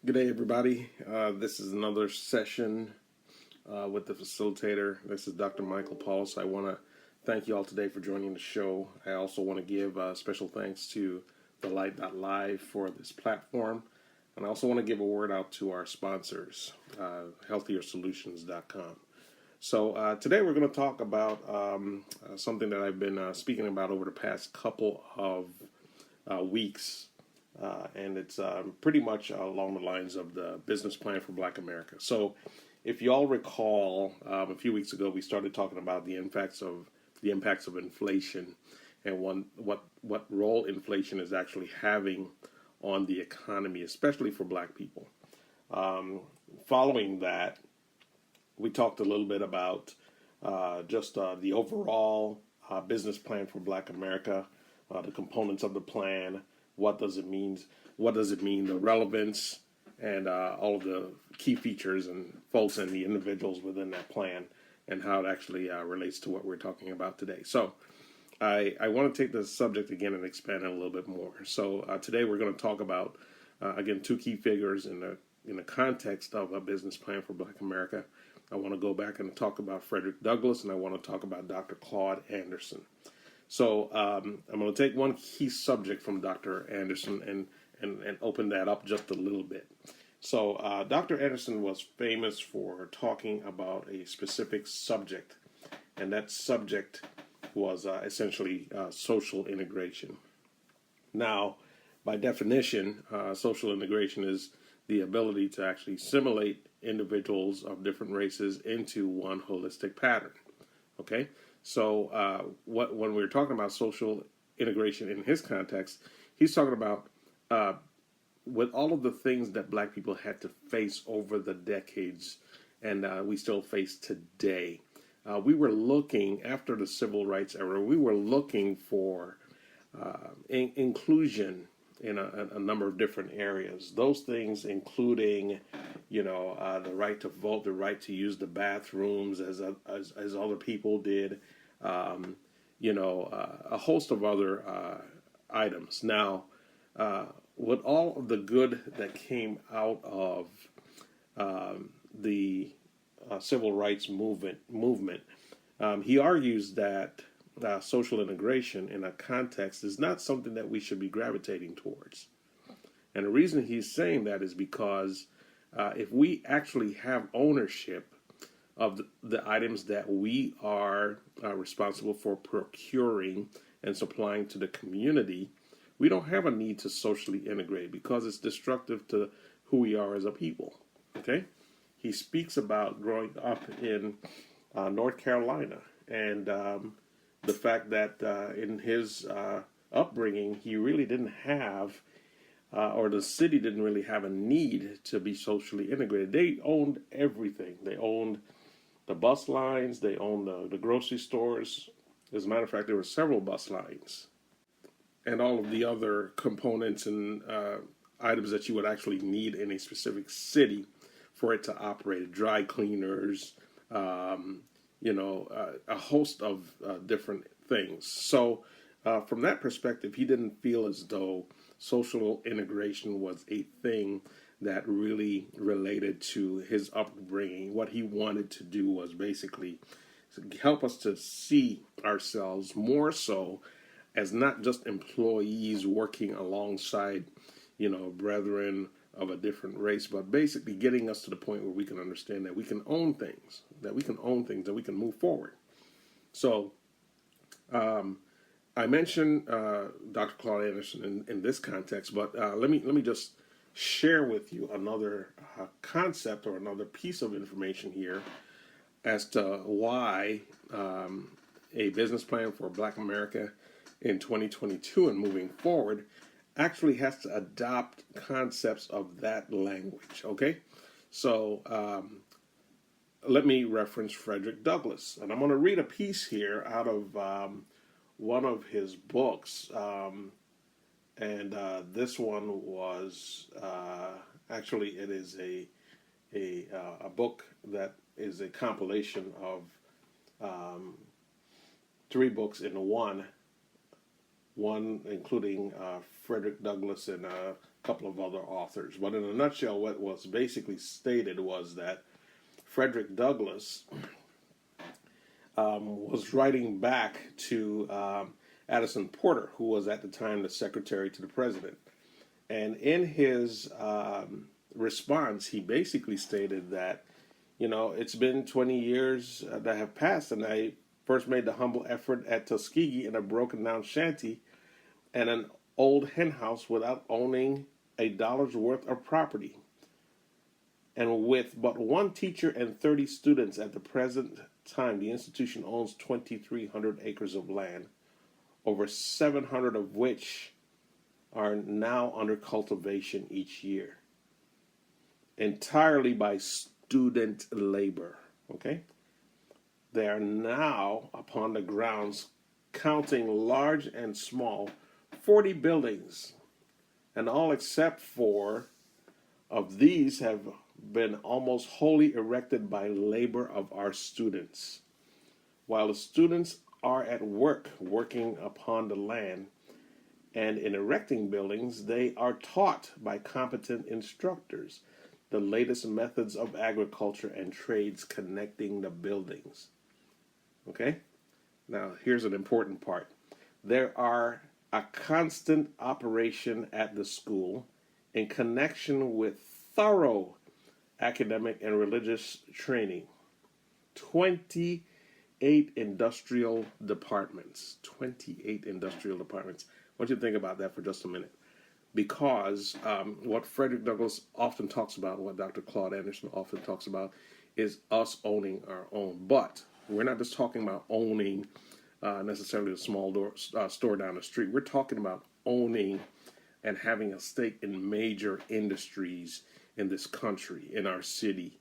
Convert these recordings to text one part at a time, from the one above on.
Good day, everybody. This is another session with the facilitator. This is Dr. Michael Paulus. I want to thank you all today for joining the show. I also want to give special thanks to the Light.Live for this platform. And I also want to give a word out to our sponsors, healthiersolutions.com. So today we're going to talk about something that I've been speaking about over the past couple of weeks. And it's pretty much along the lines of the business plan for Black America. So, if you all recall, a few weeks ago we started talking about the impacts of inflation and what role inflation is actually having on the economy, especially for Black people. Following that, we talked a little bit about just the overall business plan for Black America, the components of the plan. What does it mean? What does it mean? The relevance and all of the key features and folks and the individuals within that plan, and how it actually relates to what we're talking about today. So, I want to take the subject again and expand it a little bit more. So today we're going to talk about again two key figures in the context of a business plan for Black America. I want to go back and talk about Frederick Douglass, and I want to talk about Dr. Claude Anderson. So I'm going to take one key subject from Dr. Anderson and open that up just a little bit. So Dr. Anderson was famous for talking about a specific subject, and that subject was essentially social integration. Now, by definition, social integration is the ability to actually assimilate individuals of different races into one holistic pattern. Okay? So when we're talking about social integration in his context, he's talking about with all of the things that Black people had to face over the decades, and we still face today. We were looking, after the civil rights era, we were looking for inclusion in a number of different areas. Those things including, the right to vote, the right to use the bathrooms as other people did, a host of other items. Now, with all of the good that came out of the civil rights movement, he argues that social integration in a context is not something that we should be gravitating towards. And the reason he's saying that is because if we actually have ownership of the items that we are responsible for procuring and supplying to the community, we don't have a need to socially integrate because it's destructive to who we are as a people. Okay? He speaks about growing up in North Carolina and the fact that in his upbringing, he really didn't have, or the city didn't really have a need to be socially integrated. They owned everything. They owned the bus lines, they owned the grocery stores. As a matter of fact, there were several bus lines and all of the other components and items that you would actually need in a specific city for it to operate. Dry cleaners, a host of different things. So from that perspective, he didn't feel as though social integration was a thing that really related to his upbringing. What he wanted to do was basically help us to see ourselves more so as not just employees working alongside, brethren of a different race, but basically getting us to the point where we can understand that we can own things, that we can move forward. So I mentioned Dr. Claude Anderson in this context, but let me just share with you another concept or another piece of information here as to why a business plan for Black America in 2022 and moving forward actually has to adopt concepts of that language. Okay, so let me reference Frederick Douglass, and I'm going to read a piece here out of one of his books. And this one was actually, it is a book that is a compilation of 3 books in one one including Frederick Douglass and a couple of other authors. But in a nutshell, what was basically stated was that Frederick Douglass was writing back to Addison Porter, who was at the time the secretary to the president. And in his response, he basically stated that, it's been 20 years that have passed, and I first made the humble effort at Tuskegee in a broken down shanty and an old hen house without owning a dollar's worth of property. And with but one teacher and 30 students at the present time, the institution owns 2,300 acres of land, over 700 of which are now under cultivation each year, entirely by student labor. Okay? They are now upon the grounds, counting large and small, 40 buildings, and all except for of these have been almost wholly erected by labor of our students. While the students are at work, working upon the land and in erecting buildings, they are taught by competent instructors the latest methods of agriculture and trades connecting the buildings. Okay? Now, here's an important part. There are a constant operation at the school in connection with thorough academic and religious training. 28 industrial departments. 28 industrial departments. I want you to think about that for just a minute. Because what Frederick Douglass often talks about, and what Dr. Claude Anderson often talks about, is us owning our own. But we're not just talking about owning necessarily a small store down the street. We're talking about owning and having a stake in major industries in this country, in our city,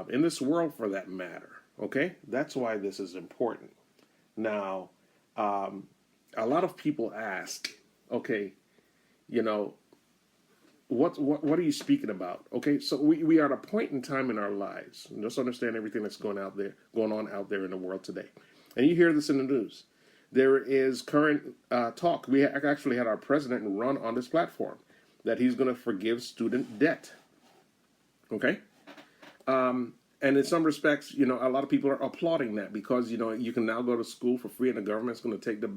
in this world for that matter. Okay? That's why this is important. Now, a lot of people ask, okay, what are you speaking about? Okay, so we are at a point in time in our lives. And just understand everything that's going on out there in the world today. And you hear this in the news. There is current talk. We actually had our president run on this platform that he's going to forgive student debt. Okay? And in some respects, a lot of people are applauding that because, you can now go to school for free and the government's going to take the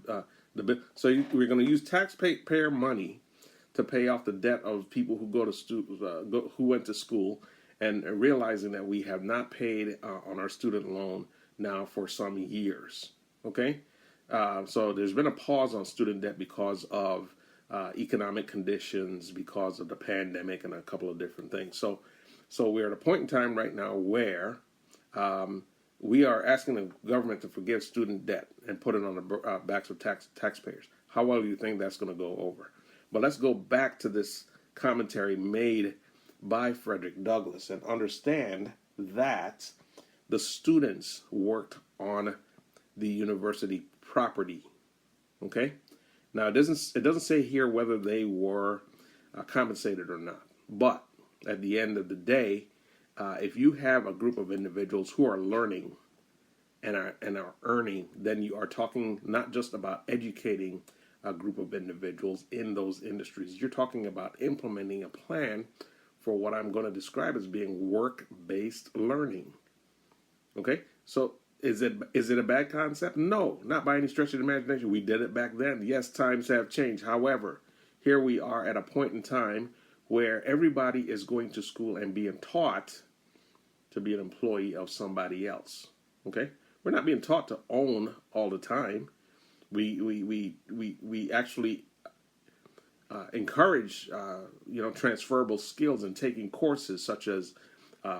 bill. So we're going to use taxpayer money to pay off the debt of people who who went to school, and realizing that we have not paid on our student loan now for some years. Okay? So there's been a pause on student debt because of economic conditions, because of the pandemic, and a couple of different things. So we're at a point in time right now where we are asking the government to forgive student debt and put it on the backs of taxpayers. How well do you think that's going to go over? But let's go back to this commentary made by Frederick Douglass and understand that the students worked on the university property. Okay? Now, it doesn't say here whether they were compensated or not. But at the end of the day, if you have a group of individuals who are learning and are earning, then you are talking not just about educating a group of individuals in those industries. You're talking about implementing a plan for what I'm going to describe as being work-based learning. Okay? So is it a bad concept? No, not by any stretch of the imagination. We did it back then. Yes, times have changed. However, here we are at a point in time where everybody is going to school and being taught to be an employee of somebody else. Okay? We're not being taught to own all the time. We actually encourage transferable skills and taking courses such as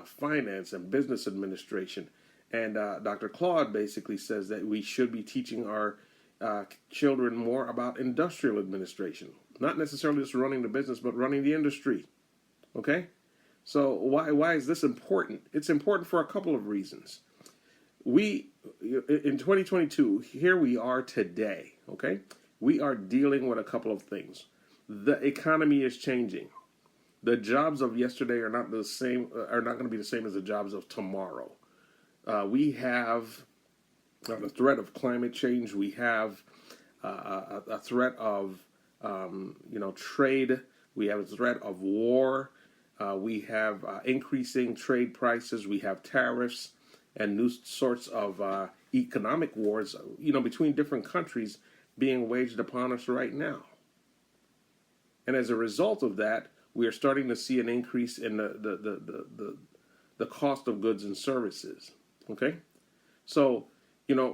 finance and business administration. And Dr. Claude basically says that we should be teaching our children more about industrial administration. Not necessarily just running the business, but running the industry. Okay? So why is this important? It's important for a couple of reasons. In 2022, here we are today, okay? We are dealing with a couple of things. The economy is changing. The jobs of yesterday are not going to be the same as the jobs of tomorrow. We have the threat of climate change. We have a threat of trade. We have a threat of war. We have increasing trade prices. We have tariffs and new sorts of economic wars, between different countries being waged upon us right now. And as a result of that, we are starting to see an increase in the cost of goods and services. Okay, so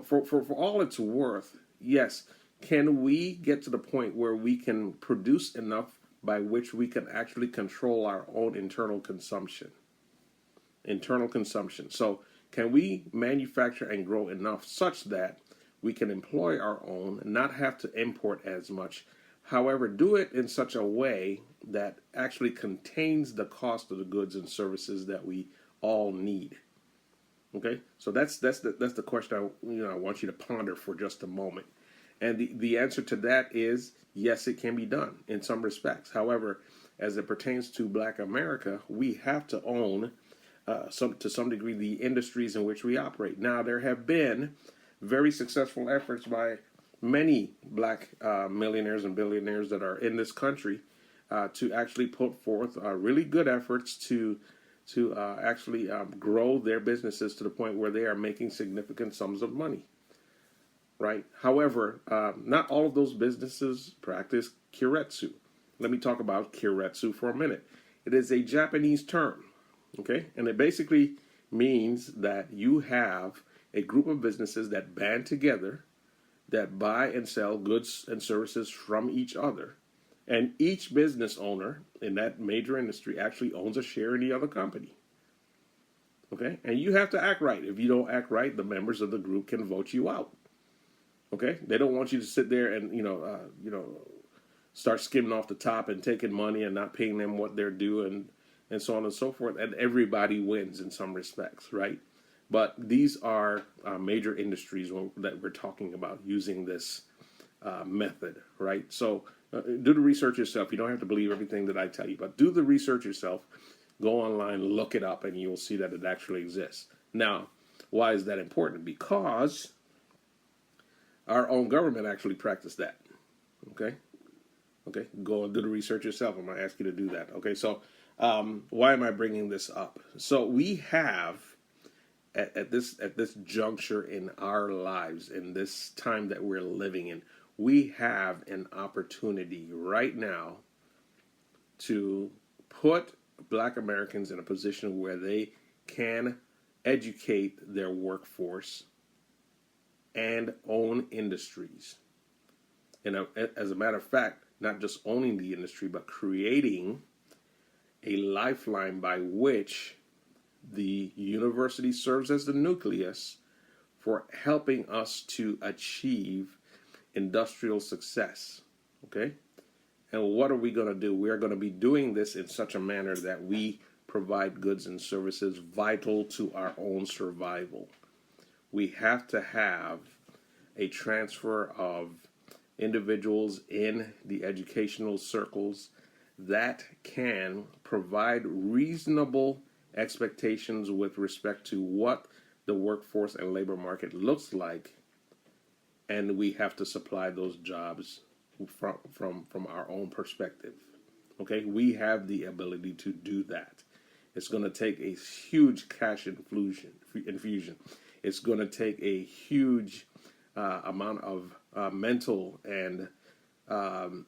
for all it's worth, yes, can we get to the point where we can produce enough by which we can actually control our own internal consumption? Internal consumption. So can we manufacture and grow enough such that we can employ our own and not have to import as much? However, do it in such a way that actually contains the cost of the goods and services that we all need. Okay, so that's the question I want you to ponder for just a moment. And the answer to that is yes, it can be done in some respects. However, as it pertains to Black America, we have to own to some degree the industries in which we operate. Now, there have been very successful efforts by many Black millionaires and billionaires that are in this country to actually put forth really good efforts to actually grow their businesses to the point where they are making significant sums of money. Right. However, not all of those businesses practice keiretsu. Let me talk about keiretsu for a minute. It is a Japanese term, okay? And it basically means that you have a group of businesses that band together, that buy and sell goods and services from each other. And each business owner in that major industry actually owns a share in the other company. Okay? And you have to act right. If you don't act right, the members of the group can vote you out. Okay, they don't want you to sit there and start skimming off the top and taking money and not paying them what they're due and so on and so forth. And everybody wins in some respects, right? But these are major industries that we're talking about using this method, right? So do the research yourself. You don't have to believe everything that I tell you, but do the research yourself. Go online, look it up, and you'll see that it actually exists. Now, why is that important? Because our own government actually practiced that. Okay? Go and do the research yourself. I'm going to ask you to do that. Okay, so why am I bringing this up? So we have, at this juncture in our lives, in this time that we're living in, we have an opportunity right now to put Black Americans in a position where they can educate their workforce and own industries. And as a matter of fact, not just owning the industry, but creating a lifeline by which the university serves as the nucleus for helping us to achieve industrial success. Okay? And what are we going to do? We're going to be doing this in such a manner that we provide goods and services vital to our own survival. We have to have a transfer of individuals in the educational circles that can provide reasonable expectations with respect to what the workforce and labor market looks like, and we have to supply those jobs from our own perspective. Okay, we have the ability to do that. It's going to take a huge cash infusion. It's going to take a huge amount of mental and I'm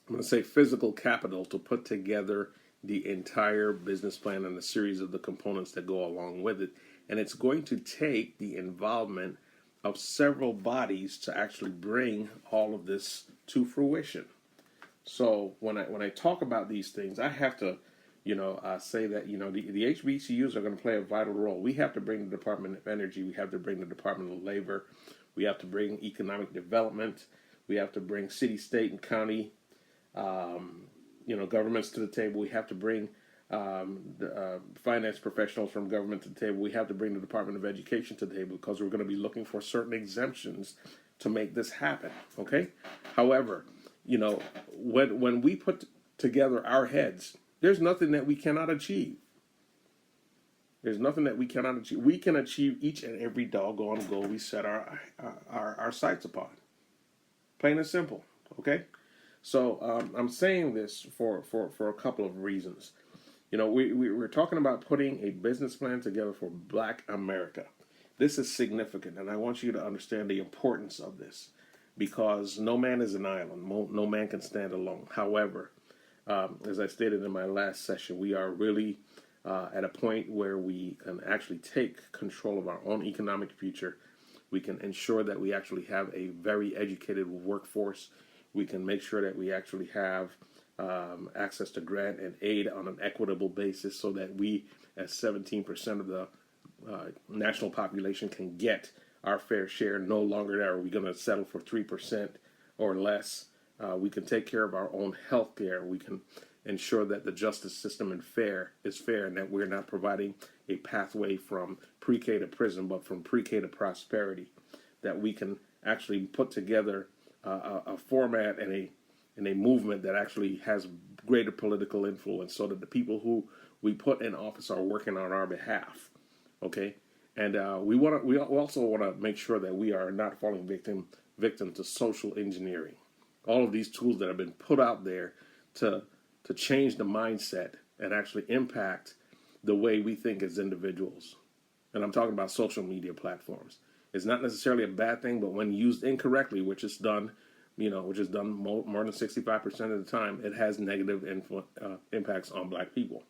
going to say physical capital to put together the entire business plan and a series of the components that go along with it. And it's going to take the involvement of several bodies to actually bring all of this to fruition. So when I talk about these things, I have to say that the HBCUs are going to play a vital role. We have to bring the Department of Energy, we have to bring the Department of Labor, we have to bring economic development, we have to bring city, state, and county governments to the table. We have to bring finance professionals from government to the table. We have to bring the Department of Education to the table because we're going to be looking for certain exemptions to make this happen. Okay. However, when we put together our heads, there's nothing that we cannot achieve. There's nothing that we cannot achieve. We can achieve each and every doggone goal we set our sights upon. Plain and simple. Okay. So I'm saying this for a couple of reasons. We're talking about putting a business plan together for Black America. This is significant, and I want you to understand the importance of this because no man is an island. No man can stand alone. However, as I stated in my last session, we are really at a point where we can actually take control of our own economic future. We can ensure that we actually have a very educated workforce. We can make sure that we actually have access to grant and aid on an equitable basis so that we, as 17% of the national population, can get our fair share. No longer are we going to settle for 3% or less. We can take care of our own health care. We can ensure that the justice system is fair and that we're not providing a pathway from pre-K to prison, but from pre-K to prosperity. That we can actually put together a format and a movement that actually has greater political influence so that the people who we put in office are working on our behalf. Okay? And we also want to make sure that we are not falling victim to social engineering. All of these tools that have been put out there to change the mindset and actually impact the way we think as individuals. And I'm talking about social media platforms. It's not necessarily a bad thing, but when used incorrectly, which is done more than 65% of the time, it has negative impacts on Black people.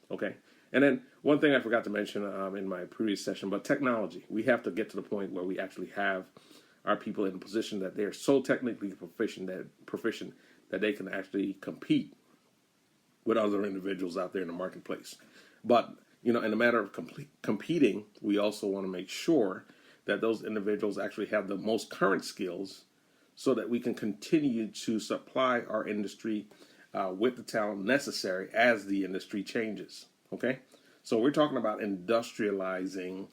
Okay? And then one thing I forgot to mention in my previous session, but technology. We have to get to the point where we actually have our people in a position that they're so technically proficient that they can actually compete with other individuals out there in the marketplace. But, in the matter of competing, we also want to make sure that those individuals actually have the most current skills so that we can continue to supply our industry with the talent necessary as the industry changes. Okay? So we're talking about industrializing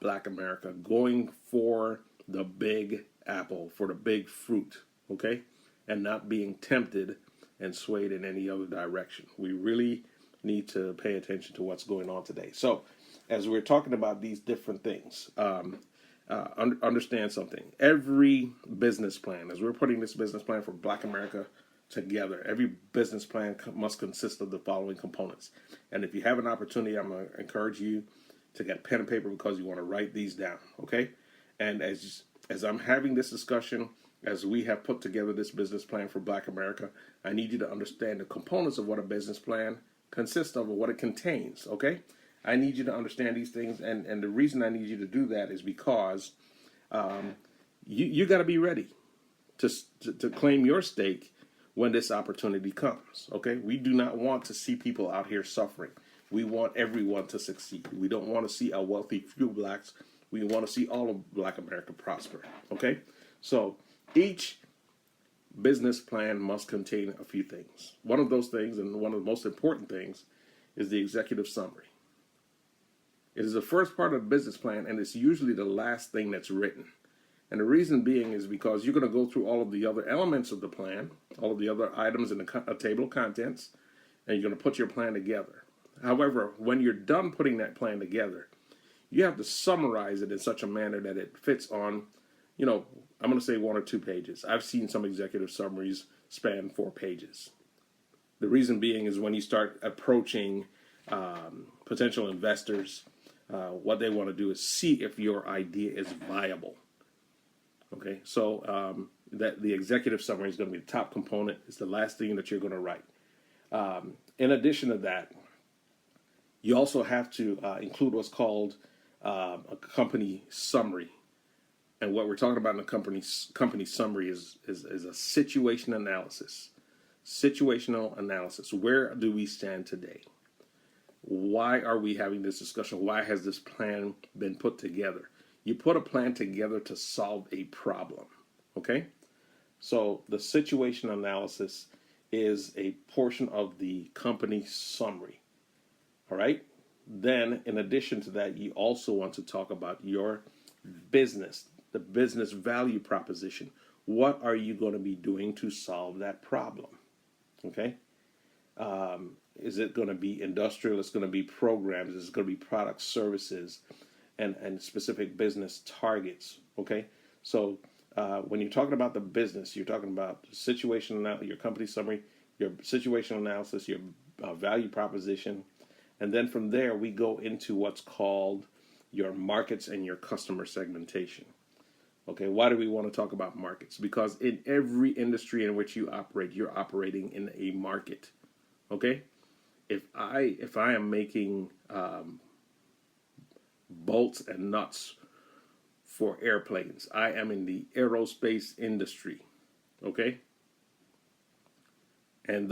Black America, going for the big apple, for the big fruit, okay? And not being tempted and swayed in any other direction. We really need to pay attention to what's going on today. So, as we're talking about these different things, understand something. Every business plan, as we're putting this business plan for Black America together, every business plan must consist of the following components. And if you have an opportunity, I'm going to encourage you to get pen and paper because you want to write these down, okay? And as I'm having this discussion, as we have put together this business plan for Black America, I need you to understand the components of what a business plan consists of and what it contains, okay? I need you to understand these things, and the reason I need you to do that is because you got to be ready to claim your stake when this opportunity comes, okay? We do not want to see people out here suffering. We want everyone to succeed. We don't want to see a wealthy few Blacks. We want to see all of Black America prosper, okay? So each business plan must contain a few things. One of those things, and one of the most important things, is the executive summary. It is the first part of the business plan, and it's usually the last thing that's written. And the reason being is because you're going to go through all of the other elements of the plan, all of the other items in the table of contents, and you're going to put your plan together. However, when you're done putting that plan together, you have to summarize it in such a manner that it fits on, I'm going to say 1 or 2 pages. I've seen some executive summaries span 4 pages. The reason being is when you start approaching potential investors, what they want to do is see if your idea is viable. Okay, so that the executive summary is going to be the top component. It's the last thing that you're going to write. In addition to that, you also have to include what's called a company summary. And what we're talking about in the company summary is a situation analysis. Situational analysis. Where do we stand today? Why are we having this discussion? Why has this plan been put together? You put a plan together to solve a problem, okay? So the situation analysis is a portion of the company summary, all right? Then, in addition to that, you also want to talk about your business, the business value proposition. What are you going to be doing to solve that problem, okay? Is it going to be industrial? It's going to be programs. It's going to be products, services, and specific business targets. Okay, so when you're talking about the business, you're talking about your company summary, your situational analysis, your value proposition, and then from there we go into what's called your markets and your customer segmentation. Okay, why do we want to talk about markets? Because in every industry in which you operate, you're operating in a market. Okay, if I am making bolts and nuts for airplanes, I am in the aerospace industry. Okay, and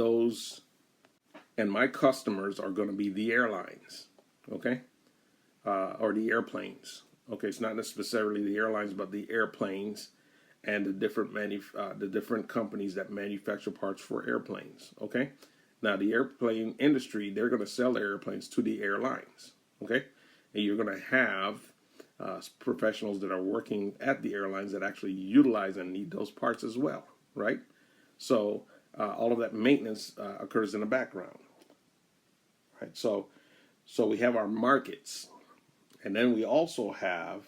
my customers are going to be the airlines. Okay, or the airplanes. Okay, it's not necessarily the airlines, but the airplanes and the different companies that manufacture parts for airplanes. Okay, now the airplane industry, they're going to sell their airplanes to the airlines. Okay, and you're going to have professionals that are working at the airlines that actually utilize and need those parts as well, right? So all of that maintenance occurs in the background, right? So we have our markets, and then we also have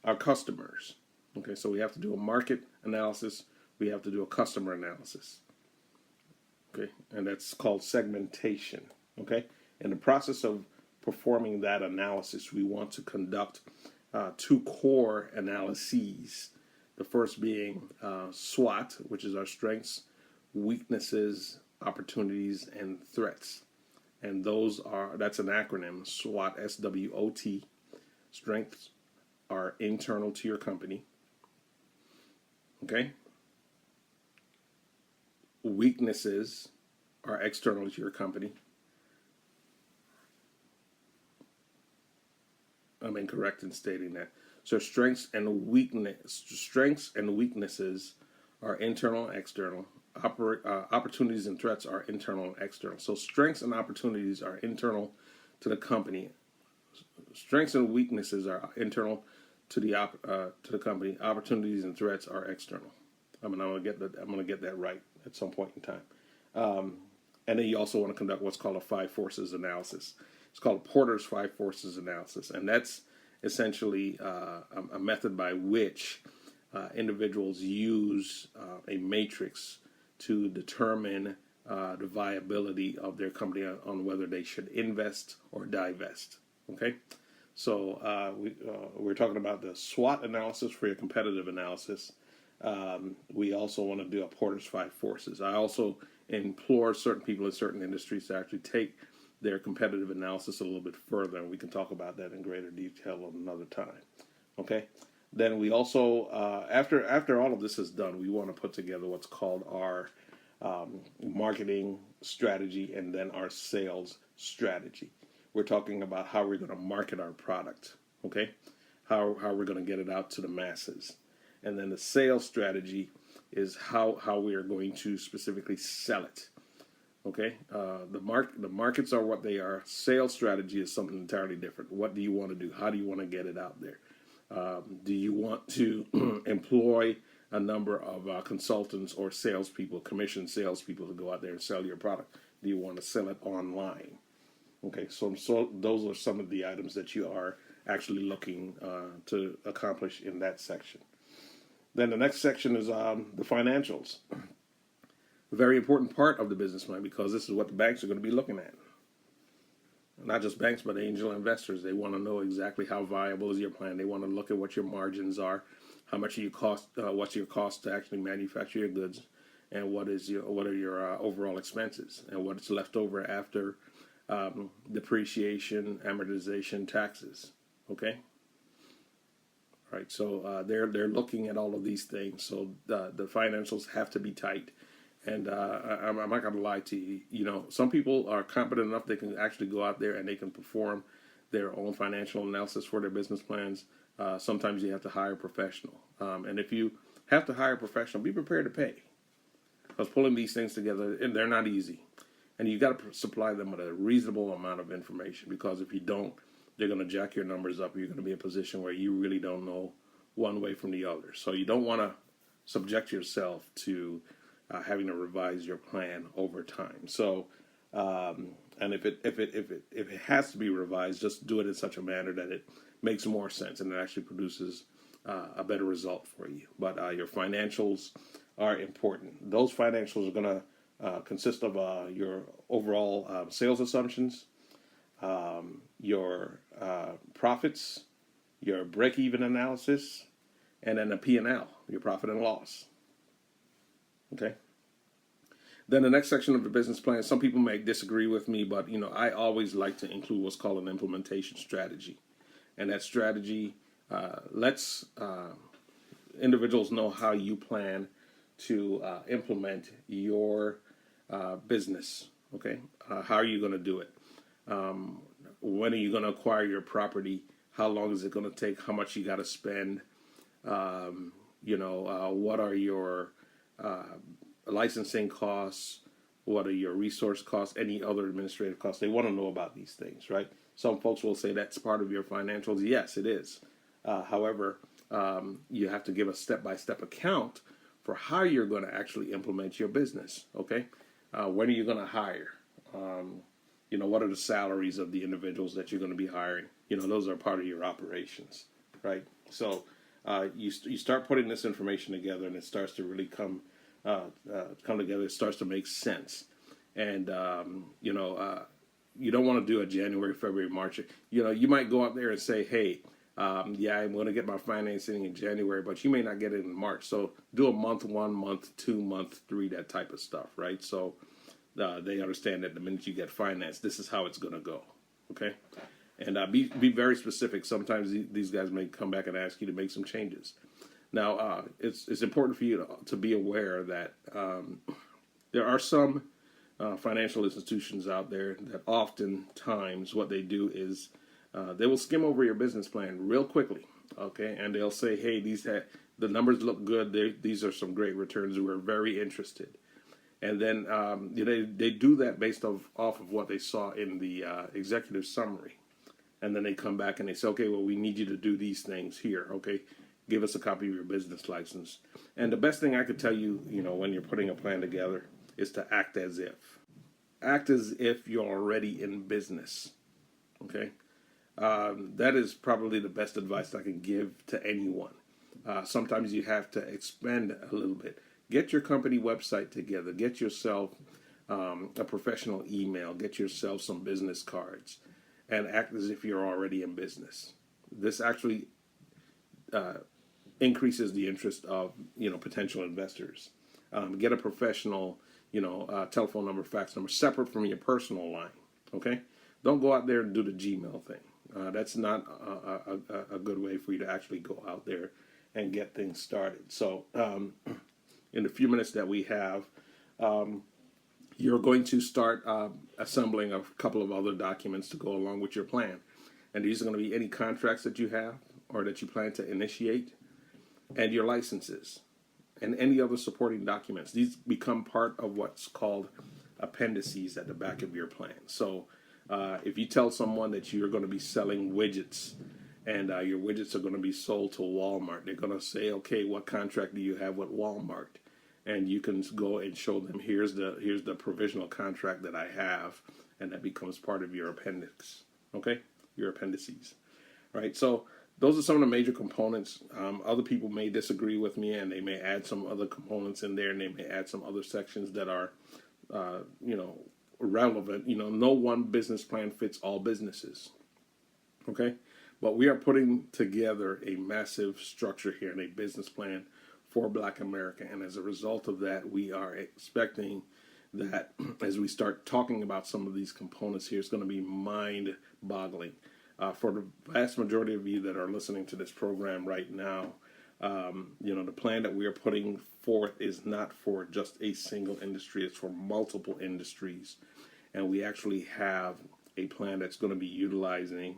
our customers. Okay, so we have to do a market analysis. We have to do a customer analysis. Okay, and that's called segmentation. Okay, in the process of performing that analysis, we want to conduct two core analyses. The first being SWOT, which is our strengths, weaknesses, opportunities, and threats. And that's an acronym, SWOT, SWOT. Strengths are internal to your company. Okay? Weaknesses are external to your company. I'm incorrect in stating that. So strengths and weaknesses are internal and external. Opportunities and threats are internal and external. So strengths and opportunities are internal to the company. Strengths and weaknesses are internal to the company. Opportunities and threats are external. I'm gonna get that right at some point in time. And then you also want to conduct what's called a 5 forces analysis. It's called Porter's 5 forces analysis, and that's essentially a method by which individuals use a matrix to determine the viability of their company on whether they should invest or divest. Okay, so we're talking about the SWOT analysis for your competitive analysis. We also want to do a Porter's 5 forces. I also implore certain people in certain industries to actually take their competitive analysis a little bit further, and we can talk about that in greater detail another time. Okay. Then we also, after all of this is done, we want to put together what's called our marketing strategy and then our sales strategy. We're talking about how we're going to market our product, okay? How we're going to get it out to the masses. And then the sales strategy is how we are going to specifically sell it, okay? The markets are what they are. Sales strategy is something entirely different. What do you want to do? How do you want to get it out there? Do you want to employ a number of consultants or salespeople, commissioned salespeople to go out there and sell your product? Do you want to sell it online? Okay, so those are some of the items that you are actually looking to accomplish in that section. Then the next section is the financials. A very important part of the business plan, because this is what the banks are going to be looking at. Not just banks, but angel investors. They want to know exactly how viable is your plan. They want to look at what your margins are, how much you cost, what's your cost to actually manufacture your goods, and what are your overall expenses, and what's left over after depreciation, amortization, taxes. Okay. All right. So they're looking at all of these things. So the financials have to be tight. And I'm not going to lie to you. You know, some people are competent enough they can actually go out there and they can perform their own financial analysis for their business plans. Sometimes you have to hire a professional. And if you have to hire a professional, be prepared to pay. Because pulling these things together, they're not easy. And you got to supply them with a reasonable amount of information. Because if you don't, they're going to jack your numbers up. You're going to be in a position where you really don't know one way from the other. So you don't want to subject yourself to having to revise your plan over time. So, and if it has to be revised, just do it in such a manner that it makes more sense and it actually produces a better result for you. But your financials are important. Those financials are going to consist of your overall sales assumptions, your profits, your break-even analysis, and then a P&L, your profit and loss. Okay. Then the next section of the business plan, some people may disagree with me, but I always like to include what's called an implementation strategy. And that strategy lets individuals know how you plan to implement your business. Okay. How are you going to do it? When are you going to acquire your property? How long is it going to take? How much you got to spend? What are your licensing costs? What are your resource costs? Any other administrative costs? They want to know about these things, right? Some folks will say that's part of your financials. Yes, it is. However, you have to give a step-by-step account for how you're going to actually implement your business. Okay, when are you going to hire? What are the salaries of the individuals that you're going to be hiring? Those are part of your operations, right? So you start putting this information together, and it starts to really come together. It starts to make sense, and you don't want to do a January, February, March. You might go out there and say, hey, I'm going to get my financing in January, but you may not get it in March. So do a month 1, month 2, month 3, that type of stuff, right? So they understand that the minute you get financed, this is how it's going to go, okay? And be very specific. Sometimes these guys may come back and ask you to make some changes. Now, it's important for you to be aware that there are some financial institutions out there that oftentimes what they do is they will skim over your business plan real quickly, okay? And they'll say, hey, the numbers look good. These are some great returns. We're very interested. And then they do that based off of what they saw in the executive summary. And then they come back and they say, okay, well, we need you to do these things here, okay? Give us a copy of your business license. And the best thing I could tell you, when you're putting a plan together is to act as if. Act as if you're already in business, okay? That is probably the best advice I can give to anyone. Sometimes you have to expend a little bit. Get your company website together. Get yourself a professional email. Get yourself some business cards. And act as if you're already in business. This actually increases the interest of potential investors. Get a professional telephone number, fax number, separate from your personal line. Okay, don't go out there and do the Gmail thing. That's not a good way for you to actually go out there and get things started. So in the few minutes that we have, you're going to start assembling a couple of other documents to go along with your plan. And these are going to be any contracts that you have or that you plan to initiate, and your licenses, and any other supporting documents. These become part of what's called appendices at the back of your plan. So if you tell someone that you're going to be selling widgets, and your widgets are going to be sold to Walmart, they're going to say, okay, what contract do you have with Walmart? And you can go and show them, here's the provisional contract that I have, and that becomes part of your appendix, okay? Your appendices, right? So those are some of the major components. Other people may disagree with me, and they may add some other components in there, and they may add some other sections that are, relevant. No one business plan fits all businesses, okay? But we are putting together a massive structure here and a business plan for Black America. And as a result of that, we are expecting that as we start talking about some of these components here, it's going to be mind-boggling. For the vast majority of you that are listening to this program right now, the plan that we are putting forth is not for just a single industry. It's for multiple industries. And we actually have a plan that's going to be utilizing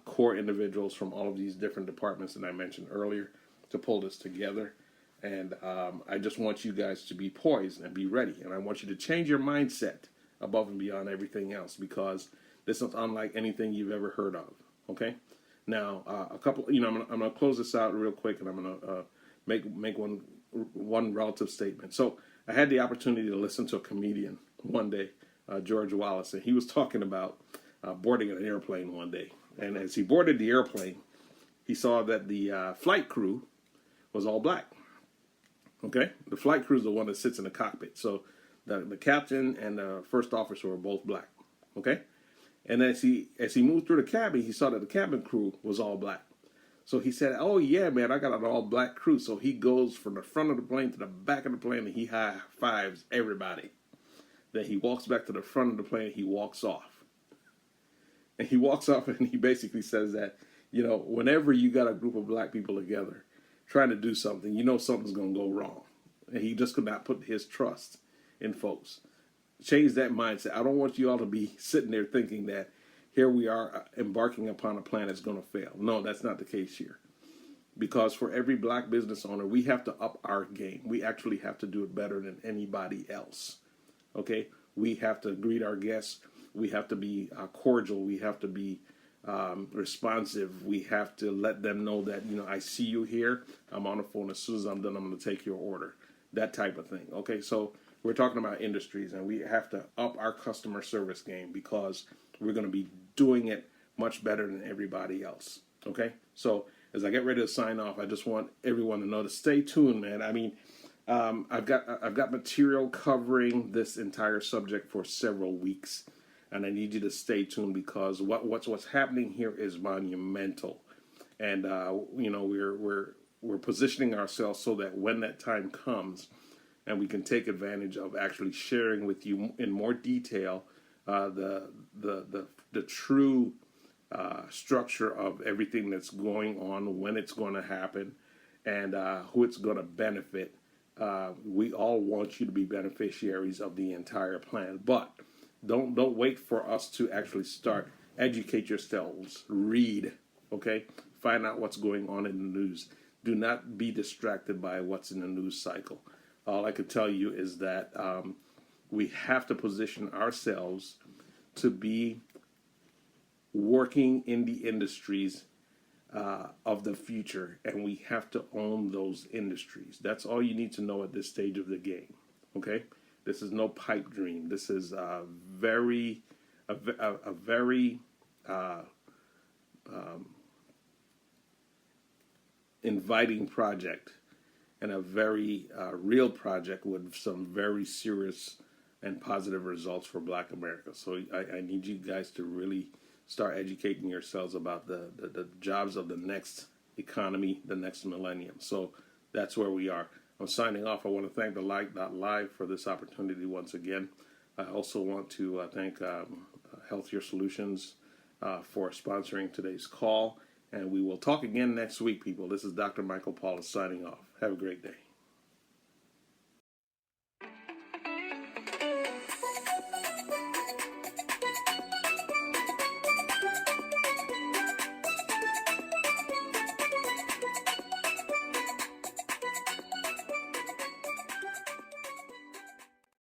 core individuals from all of these different departments that I mentioned earlier to pull this together. And I just want you guys to be poised and be ready. And I want you to change your mindset above and beyond everything else, because this is unlike anything you've ever heard of. Okay? Now, I'm going to close this out real quick, and I'm going to make one relative statement. So I had the opportunity to listen to a comedian one day, George Wallace, and he was talking about boarding an airplane one day. And as he boarded the airplane, he saw that the flight crew was all black. Okay, the flight crew is the one that sits in the cockpit. So the captain and the first officer were both black. Okay, and as he moved through the cabin, he saw that the cabin crew was all black. So he said, "Oh yeah, man, I got an all black crew." So he goes from the front of the plane to the back of the plane, and he high fives everybody. Then he walks back to the front of the plane. He walks off, and he walks off, and he basically says that, you know, whenever you got a group of black people together trying to do something, you know something's going to go wrong. And he just could not put his trust in folks. Change that mindset. I don't want you all to be sitting there thinking that here we are embarking upon a plan that's going to fail. No, that's not the case here. Because for every black business owner, we have to up our game. We actually have to do it better than anybody else. Okay? We have to greet our guests. We have to be cordial. We have to be responsive. We have to let them know that, you know, I see you here. I'm on the phone. As soon as I'm done, I'm going to take your order. That type of thing. Okay, so we're talking about industries, and we have to up our customer service game because we're going to be doing it much better than everybody else. Okay, so as I get ready to sign off, I just want everyone to know to stay tuned, man. I mean, I've got material covering this entire subject for several weeks. And I need you to stay tuned because what's happening here is monumental, and you know we're positioning ourselves so that when that time comes, and we can take advantage of actually sharing with you in more detail the true structure of everything that's going on, when it's going to happen, and who it's going to benefit. We all want you to be beneficiaries of the entire plan, but don't wait for us to actually start. Educate yourselves. Read. Okay? Find out what's going on in the news. Do not be distracted by what's in the news cycle. All I can tell you is that we have to position ourselves to be working in the industries of the future, and we have to own those industries. That's all you need to know at this stage of the game. Okay? This is no pipe dream. This is a very inviting project and a very real project with some very serious and positive results for Black America. So I need you guys to really start educating yourselves about the jobs of the next economy, the next millennium. So that's where we are. I'm signing off. I want to thank the Live for this opportunity once again. I also want to thank Healthier Solutions for sponsoring today's call. And we will talk again next week, people. This is Dr. Michael Paulus signing off. Have a great day.